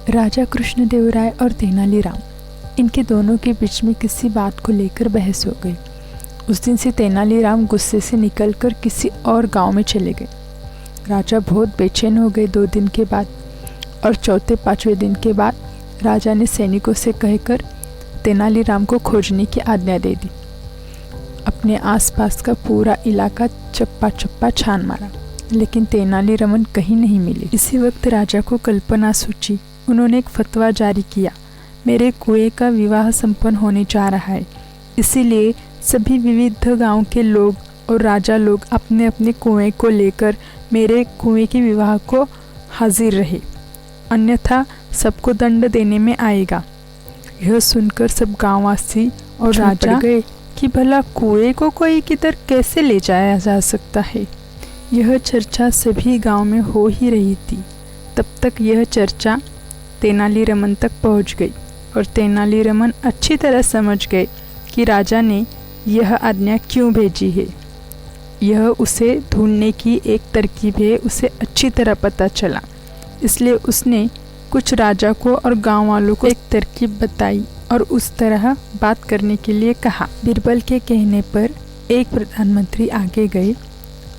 राजा कृष्णदेवराय और तेनालीराम, इनके दोनों के बीच में किसी बात को लेकर बहस हो गई। उस दिन से तेनालीराम गुस्से से निकलकर किसी और गांव में चले गए। राजा बहुत बेचैन हो गए 2 दिन के बाद, और चौथे 5वें दिन के बाद राजा ने सैनिकों से कहकर तेनालीराम को खोजने की आज्ञा दे दी। अपने आसपास का पूरा इलाका चप्पा चप्पा छान मारा, लेकिन तेनालीरामन कहीं नहीं मिले। इसी वक्त राजा को कल्पना सूझी। उन्होंने एक फतवा जारी किया, मेरे कुएं का विवाह संपन्न होने जा रहा है, इसीलिए सभी विविध गांव के लोग और राजा लोग अपने अपने कुएं को लेकर मेरे कुएं के विवाह को हाजिर रहे, अन्यथा सबको दंड देने में आएगा। यह सुनकर सब गांववासी और राजा गए कि भला कुएं को कोई किधर कैसे ले जाया जा सकता है। यह चर्चा सभी गांव में हो ही रही थी। तब तक यह चर्चा तेनालीरामन तक पहुंच गई और तेनालीरामन अच्छी तरह समझ गए कि राजा ने यह आज्ञा क्यों भेजी है। यह उसे ढूंढने की एक तरकीब है, उसे अच्छी तरह पता चला। इसलिए उसने कुछ राजा को और गांव वालों को एक तरकीब बताई और उस तरह बात करने के लिए कहा। बीरबल के कहने पर एक प्रधानमंत्री आगे गए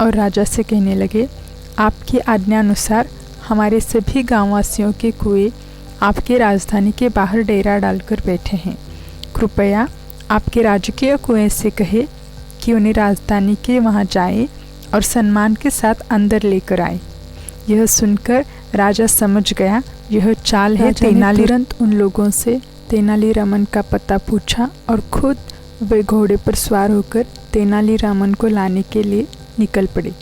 और राजा से कहने लगे, आपकी आज्ञा अनुसार हमारे सभी गांववासियों के कुएं आपके राजधानी के बाहर डेरा डालकर बैठे हैं। कृपया आपके राजकीय कुएं से कहे कि उन्हें राजधानी के वहां जाए और सम्मान के साथ अंदर लेकर आए। यह सुनकर राजा समझ गया यह चाल है तेनाली। तुरंत उन लोगों से तेनालीरामन का पता पूछा और खुद वे घोड़े पर सवार होकर तेनालीरामन को लाने के लिए निकल पड़े।